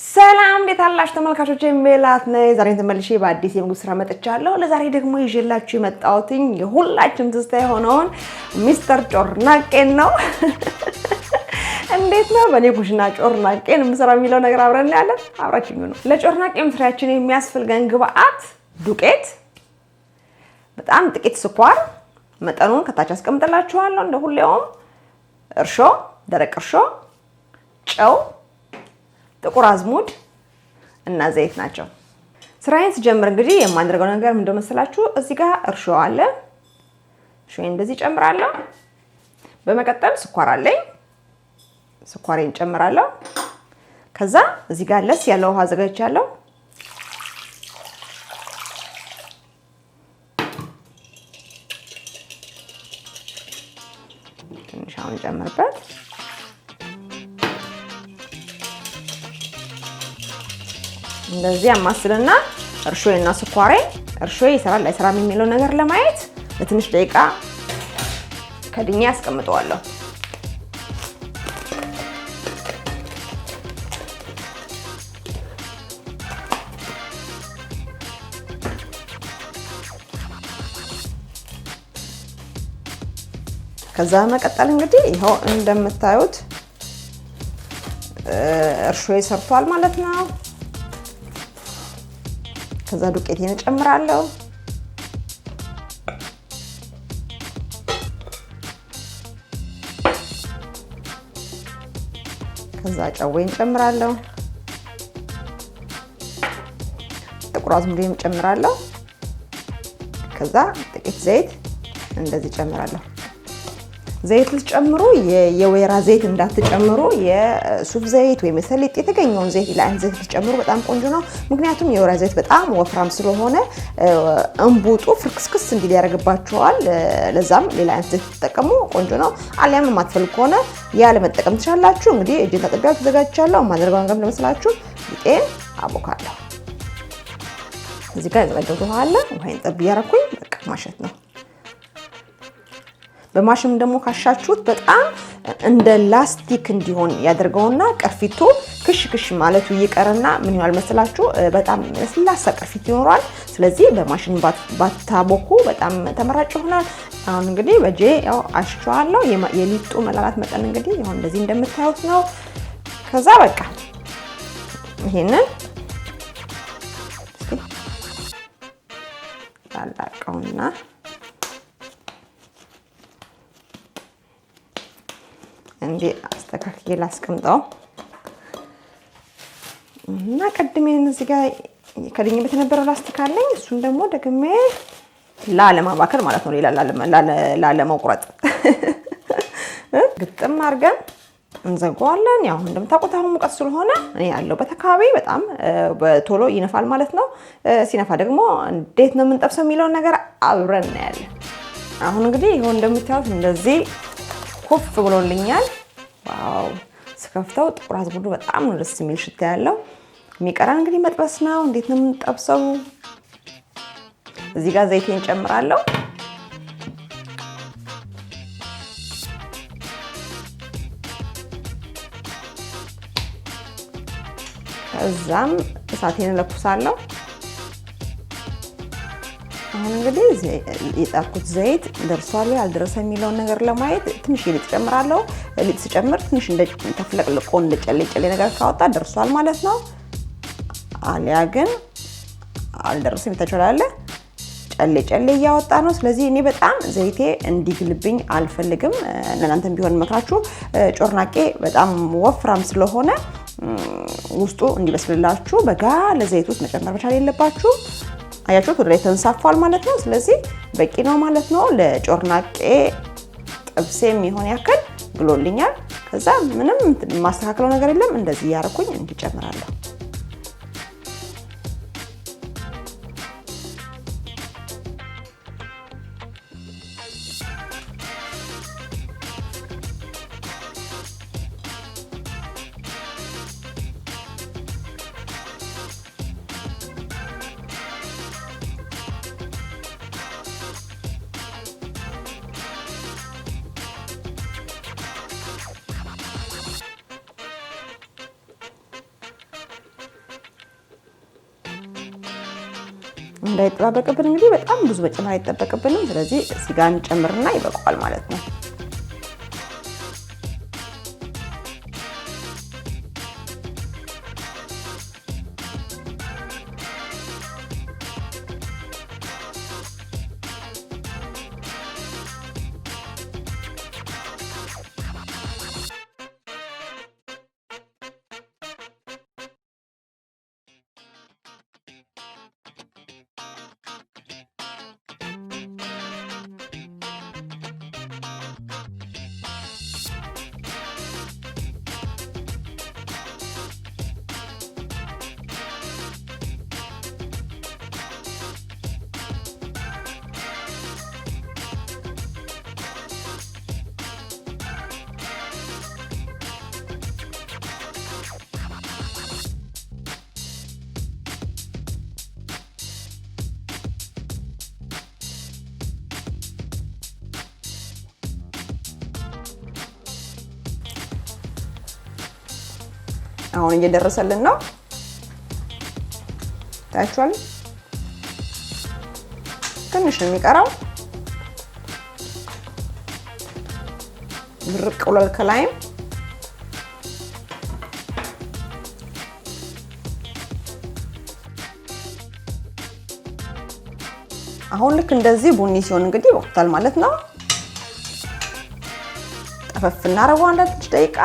ሰላም እንዴት አላችሁ ተመልካቾቼ? ሜላት ነኝ። ዛሬ ተመልሼ በአዲስ የምግብ ስራ መጥቻለሁ። ለዛሬ ደግሞ ይዤላችሁ የመጣሁትኝ የሁላችንም ትዝታ የሆነውን ሚስተር ጮርናቄን ነው። እንዴት ነው በኔ ኩሽና ጮርናቄን የምሰራው የሚለው ነገር አብረን እናያለን። አብራችሁኝ ነው። ለጮርናቄ መስሪያችን የሚያስፈልገን ግብአት ዱቄት፣ በጣም ጥቂት ስኳር፣ መጠኑን ከታች አስቀምጥላችኋለሁ እንደ ሁሌውም፣ እርሾ፣ ደረቅ እርሾ፣ ጨው፣ ጥቁር አዝሙድ እና ዘይት ናቸው። ስራዬን ስጀምር እንግዲህ የማደርገው ነገር ምንድነው መሰላችሁ? እዚህ ጋር እርሾ አለ። እርሾዬን እንደዚህ ጨምራለሁ። በመቀጠል ስኳር አለኝ። ስኳሬን ጨምራለሁ። ከዛ እዚህ ጋር ለስ ያለ ውሃ አዘጋጅቻለሁ። ትንሽ አሁን ጨምርበት። እንደዚህ አማስልና እርሾዬና ስኳሬ እርሾዬ ይሰራል አይሰራም የሚለው ነገር ለማየት ለትንሽ ደቂቃ ከድኛ አስቀምጠዋለሁ። ከዛ መቀጠል እንግዲህ ይሄው እንደምታዩት እርሾዬ ሰርቷል ማለት ነው። ከዛ ዱቄቴን እጨምራለሁ። ከዛ ጨዌን እጨምራለሁ። ጥቁር አዝሙዴን እጨምራለሁ። ከዛ ጥቂት ዘይት እንደዚህ እጨምራለሁ። ዘይት ልትጨምሩ የወይራ ዘይት እንዳትጨምሩ፣ የሱፍ ዘይት ወይም የሰሊጥ የተገኘውን ዘይት ላይን ዘይት ልትጨምሩ በጣም ቆንጆ ነው። ምክንያቱም የወይራ ዘይት በጣም ወፍራም ስለሆነ እንቡጡ ፍርክስክስ እንዲል ያደርግባችኋል። ለዛም ሌላ አይነት ዘይት ተጠቀሙ፣ ቆንጆ ነው። አሊያም የማትፈልጉ ከሆነ ያለ መጠቀም ትችላላችሁ። እንግዲህ እጄን ታጥቤያለሁ፣ ተዘጋጅቻለሁ። ማድረጋው ነገር እንደመስላችሁ ሊጤን አቦካለሁ። እዚህ ጋር ያዘጋጀሁት ውሃ አለ። ውሃዬን ጠብ እያደረኩኝ በቃ ማሸት ነው። በማሽን ደግሞ ካሻችሁት በጣም እንደ ላስቲክ እንዲሆን ያደርገውና ቅርፊቱ ክሽ ማለቱ ይቀርና ምን ይሆናል መሰላችሁ? በጣም ለስላሳ ቅርፊት ይኖራል። ስለዚህ በማሽን ባታቦኩ በጣም ተመራጭ ይሆናል። አሁን እንግዲህ በጄ ያው አሽቸዋለሁ። የሊጡ መላላት መጠን እንግዲህ ይሁን እንደዚህ እንደምታዩት ነው። ከዛ በቃ ይሄንን ታላቀውና እንዴ አስተካክዬ ላስቀምጠው እና ቀድሜን እዚህ ጋር ከድኝበት የነበረው ላስቲክ አለኝ። እሱን ደግሞ ደግሜ ላለማባከል ማለት ነው፣ ሌላ ላለመቁረጥ ግጥም አድርገን እንዘጋዋለን። ያው እንደምታውቁት አሁን ሙቀት ስለሆነ እኔ ያለሁበት አካባቢ በጣም በቶሎ ይነፋል ማለት ነው። ሲነፋ ደግሞ እንዴት ነው የምንጠብሰው የሚለውን ነገር አብረን እናያለን። አሁን እንግዲህ ይሄው እንደምታዩት እንደዚህ ኮፍ ብሎልኛል። ዋው! ስከፍተው ጥቁር አዝሙዱ በጣም ነው ደስ የሚል ሽታ ያለው። የሚቀረን እንግዲህ መጥበስ ነው። እንዴት ነው የምንጠብሰው? እዚህ ጋር ዘይቴን ጨምራለሁ። ከዛም እሳቴን እለኩሳለሁ። አሁን እንግዲህ የጣርኩት ዘይት ደርሷል አልደረሰ የሚለውን ነገር ለማየት ትንሽ ሊጥ ጨምራለሁ። ሊጥ ስጨምር ትንሽ እንደ ተፍለቅልቆ እንደ ጨሌ ነገር ካወጣ ደርሷል ማለት ነው። አሊያ ግን አልደረሰም ተቻላለ ጨሌ እያወጣ ነው። ስለዚህ እኔ በጣም ዘይቴ እንዲግልብኝ አልፈልግም። እናንተም ቢሆን መክራችሁ ጮርናቄ በጣም ወፍራም ስለሆነ ውስጡ እንዲበስልላችሁ በጋለ ዘይት ውስጥ መጨመር መቻል የለባችሁ። አያችሁት ወደ ላይ ተንሳፏል ማለት ነው። ስለዚህ በቂ ነው ማለት ነው። ለጮርናቄ ጥብሴ የሚሆን ያክል ግሎልኛል። ከዛ ምንም ማስተካከለው ነገር የለም። እንደዚህ ያረኩኝ እንዲጨምራለሁ። እንዳይጠባበቅብን እንግዲህ በጣም ብዙ መጨመር አይጠበቅብንም። ስለዚህ እዚህ ጋር እንጨምርና ይበቃዋል ማለት ነው። አሁን እየደረሰልን ነው። ታያችኋል። ትንሽ ነው የሚቀረው። ብርቅ ብሏል ከላይም። አሁን ልክ እንደዚህ ቡኒ ሲሆን እንግዲህ ወቅታል ማለት ነው። ጠፈፍ እናደርገው አንድ ደቂቃ።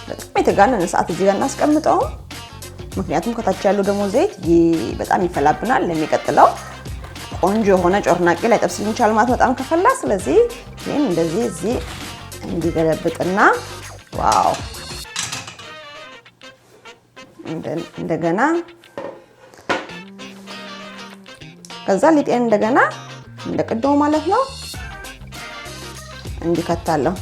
በጣም የተጋነነ ሰዓት እዚህ ጋር እናስቀምጠው። ምክንያቱም ከታች ያለው ደግሞ ዘይት በጣም ይፈላብናል። ለሚቀጥለው ቆንጆ የሆነ ጮርናቄ ላይ ጠብስልን ይችላል ማለት በጣም ከፈላ። ስለዚህ ይሄን እንደዚህ እዚህ እንዲገለብጥና ዋው እንደገና ከዛ ሊጤን እንደገና እንደቀደው ማለት ነው እንዲከታለው።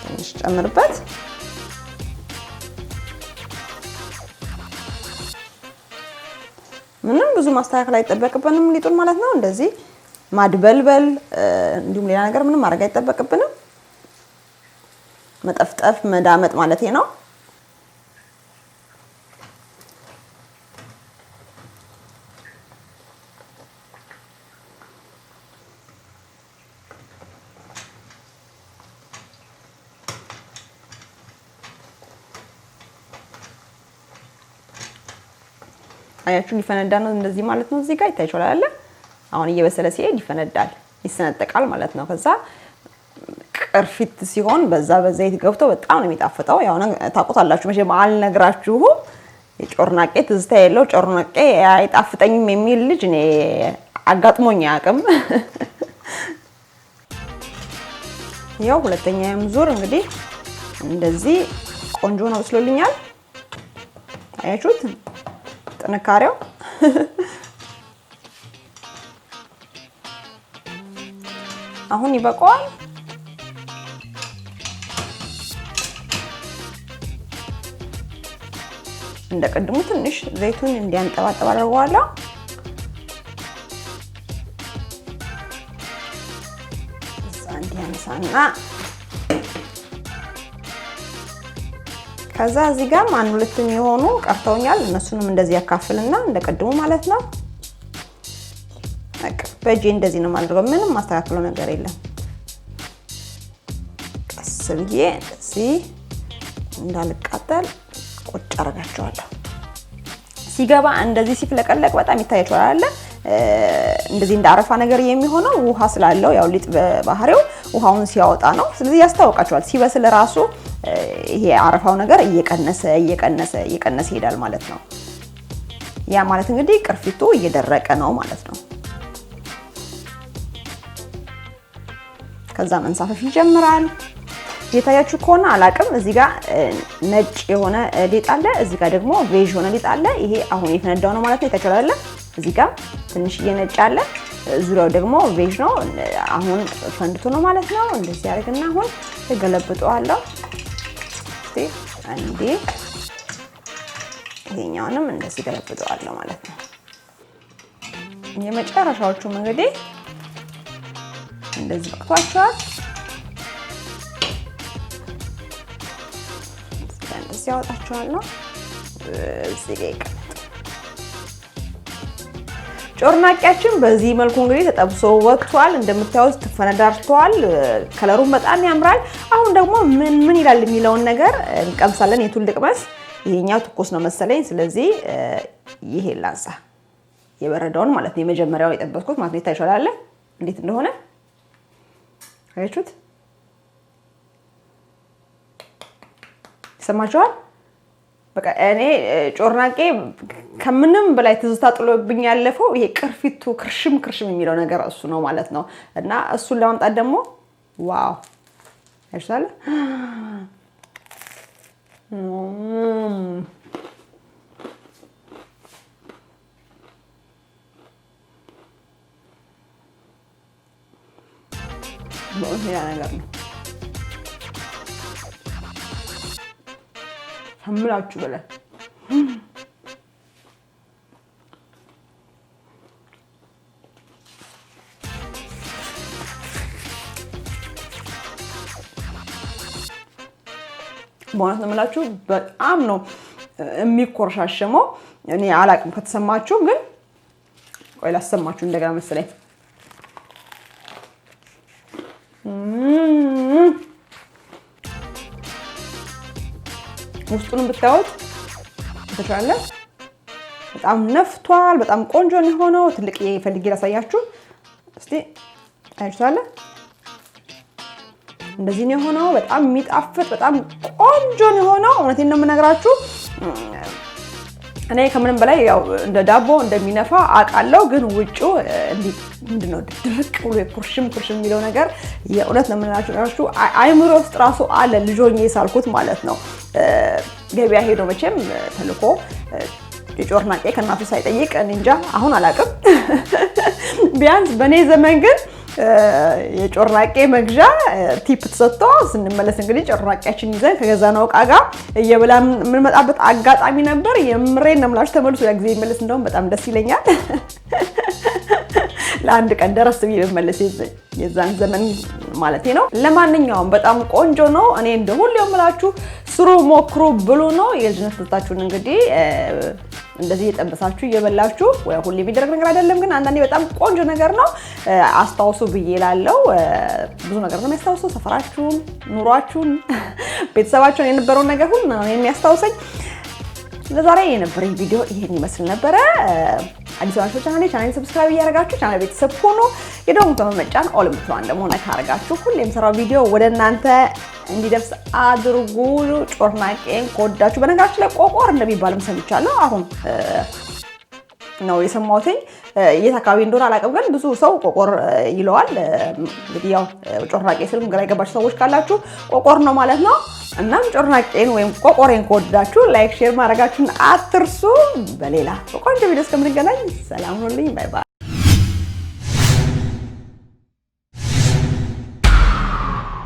ትንሽ ጨምርበት። ምንም ብዙ ማስተካከል አይጠበቅብንም ሊጡን ማለት ነው። እንደዚህ ማድበልበል እንዲሁም ሌላ ነገር ምንም ማድረግ አይጠበቅብንም። መጠፍጠፍ መዳመጥ ማለት ነው። አያችሁ ሊፈነዳ ነው እንደዚህ ማለት ነው። እዚህ ጋር ይታያችኋል አይደል? አሁን እየበሰለ ሲሄድ ይፈነዳል፣ ይሰነጠቃል ማለት ነው። ከዛ ቅርፊት ሲሆን በዛ ዘይት ገብቶ በጣም ነው የሚጣፍጠው። ያው ታውቁታላችሁ መቼም አልነግራችሁም። የጮርናቄ ትዝታ የለው ጮርናቄ አይጣፍጠኝም የሚል ልጅ እኔ አጋጥሞኝ አያውቅም። ያው ሁለተኛም ዙር እንግዲህ እንደዚህ ቆንጆ ነው በስሎልኛል። አያችሁት ጥንካሬው። አሁን ይበቃዋል። እንደቀድሙ ትንሽ ዘይቱን እንዲያንጠባጠብ አድርገዋለሁ። እዛ እንዲያነሳና ከዛ እዚህ ጋር ማን ሁለቱም የሆኑ ቀርተውኛል። እነሱንም እንደዚህ ያካፍልና እንደቀድሙ ማለት ነው። በእጄ እንደዚህ ነው የማደርገው። ምንም ማስተካከለው ነገር የለም። ቀስ ብዬ እንደዚህ እንዳልቃጠል ቁጭ አደርጋቸዋለሁ። ሲገባ እንደዚህ ሲፍለቀለቅ በጣም ይታያችኋል አይደል? እንደዚህ እንዳረፋ ነገር የሚሆነው ውሃ ስላለው ያው ሊጥ በባህሪው ውሃውን ሲያወጣ ነው። ስለዚህ ያስታውቃችኋል። ሲበስል ራሱ ይሄ አረፋው ነገር እየቀነሰ ይሄዳል ማለት ነው። ያ ማለት እንግዲህ ቅርፊቱ እየደረቀ ነው ማለት ነው። ከዛ መንሳፈፍ ይጀምራል። የታያችሁ ከሆነ አላቅም። እዚህ ጋር ነጭ የሆነ ሊጥ አለ፣ እዚህ ጋር ደግሞ ቬጅ የሆነ ሊጥ አለ። ይሄ አሁን የተነዳው ነው ማለት ነው። ይታያችኋል። እዚህ ጋር ትንሽ እየነጭ አለ፣ ዙሪያው ደግሞ ቬጅ ነው። አሁን ፈንድቶ ነው ማለት ነው። እንደዚህ ያደርግና አሁን ተገለብጠዋለሁ። እስቲ አንዴ ይሄኛውንም እንደዚህ ገለብጠዋለሁ ማለት ነው። የመጨረሻዎቹም እንግዲህ እንደዚህ በቅቷቸዋል። እንደዚህ ያወጣቸዋለሁ። እዚህ ጋር ይቀመጥ። ጮርናቄያችን በዚህ መልኩ እንግዲህ ተጠብሶ ወጥቷል። እንደምታዩት ተፈነዳርቷል። ከለሩን በጣም ያምራል። አሁን ደግሞ ምን ይላል የሚለውን ነገር እንቀምሳለን። የቱን ልቅመስ? ይሄኛው ትኩስ ነው መሰለኝ። ስለዚህ ይሄ ላንሳ፣ የበረደውን ማለት ነው። የመጀመሪያው የጠበስኩት ማለት ነው። ይታይሻል እንዴት እንደሆነ አያችሁት? ይሰማችኋል? በቃ እኔ ጮርናቄ ከምንም በላይ ትዝታ ጥሎብኝ ያለፈው ይሄ ቅርፊቱ ክርሽም የሚለው ነገር እሱ ነው ማለት ነው። እና እሱን ለማምጣት ደግሞ ዋው አይሻለ ያ ነገር ነው ሀምላችሁ በለ በእውነት ነው የምላችሁ በጣም ነው የሚቆርሻሸመው። እኔ አላቅም ከተሰማችሁ፣ ግን ቆይ ላሰማችሁ እንደገና መሰለኝ። ውስጡንም ብታዩት ተቻለ በጣም ነፍቷል። በጣም ቆንጆ ነው የሆነው። ትልቅ ፈልጌ ላሳያችሁ እስቲ። አይታችኋል? እንደዚህ ነው የሆነው። በጣም የሚጣፍጥ በጣም ቆንጆ ነው የሆነው። እውነቴን ነው የምነግራችሁ። እኔ ከምንም በላይ ያው እንደ ዳቦ እንደሚነፋ አውቃለሁ፣ ግን ውጪው ምንድነው ድርቅ ብሎ ኩርሽም የሚለው ነገር የእውነት ነው የምነግራችሁ። አይምሮ ውስጥ ራሱ አለ ልጆኜ ሳልኩት ማለት ነው። ገበያ ሄዶ መቼም ተልኮ የጮርናቄ ከእናቱ ሳይጠይቅ እንጃ አሁን አላውቅም። ቢያንስ በኔ ዘመን ግን የጮርናቄ መግዣ ቲፕ ተሰጥቶ ስንመለስ እንግዲህ ጮርናቄያችን ይዘን ከገዛነው ዕቃ ጋር እየበላን የምንመጣበት አጋጣሚ ነበር። የምሬን ነው የምላችሁ። ተመልሶ ያ ጊዜ ይመለስ እንደውም በጣም ደስ ይለኛል። ለአንድ ቀን ደረስ ብዬ በመለስ የዛን ዘመን ማለት ነው። ለማንኛውም በጣም ቆንጆ ነው። እኔ እንደሁሉ የምላችሁ ስሩ፣ ሞክሩ፣ ብሉ ነው። የልጅነት ትዝታችሁን እንግዲህ እንደዚህ እየጠበሳችሁ እየበላችሁ ወይ ሁሌ የሚደረግ ነገር አይደለም፣ ግን አንዳንዴ በጣም ቆንጆ ነገር ነው። አስታውሱ ብዬ እላለሁ። ብዙ ነገር ነው የሚያስታውሰው። ሰፈራችሁን፣ ኑሯችሁን፣ ቤተሰባችሁን የነበረውን ነገር ሁሉ ነው የሚያስታውሰኝ። ለዛሬ የነበረኝ ቪዲዮ ይሄን ይመስል ነበረ። አዲስ አበባ ቻናሌ ሰብስክራይብ እያደረጋችሁ ቻናሌ ቤተሰብ ሆኖ የደወሉን በመጫን ኦል ምትሏን ደግሞ ነካ አድርጋችሁ ሁሌም ሰራው ቪዲዮ ወደ እናንተ እንዲደርስ አድርጉ። ጮርናቄን ከወዳችሁ በነገራችን ላይ ቆቆር እንደሚባልም ሰምቻለሁ። አሁን ነው የሰማሁት። የት አካባቢ እንደሆነ አላውቅም፣ ግን ብዙ ሰው ቆቆር ይለዋል። እንግዲህ ያው ጮርናቄ ስልም ግራ የገባችሁ ሰዎች ካላችሁ ቆቆር ነው ማለት ነው። እናም ጮርናቄን ወይም ቆቆሬን ከወዳችሁ ላይክ፣ ሼር ማድረጋችሁን አትርሱ። በሌላ ቆንጆ ቪዲዮ እስከምንገናኝ ሰላም ሁኑልኝ። ባይ ባይ።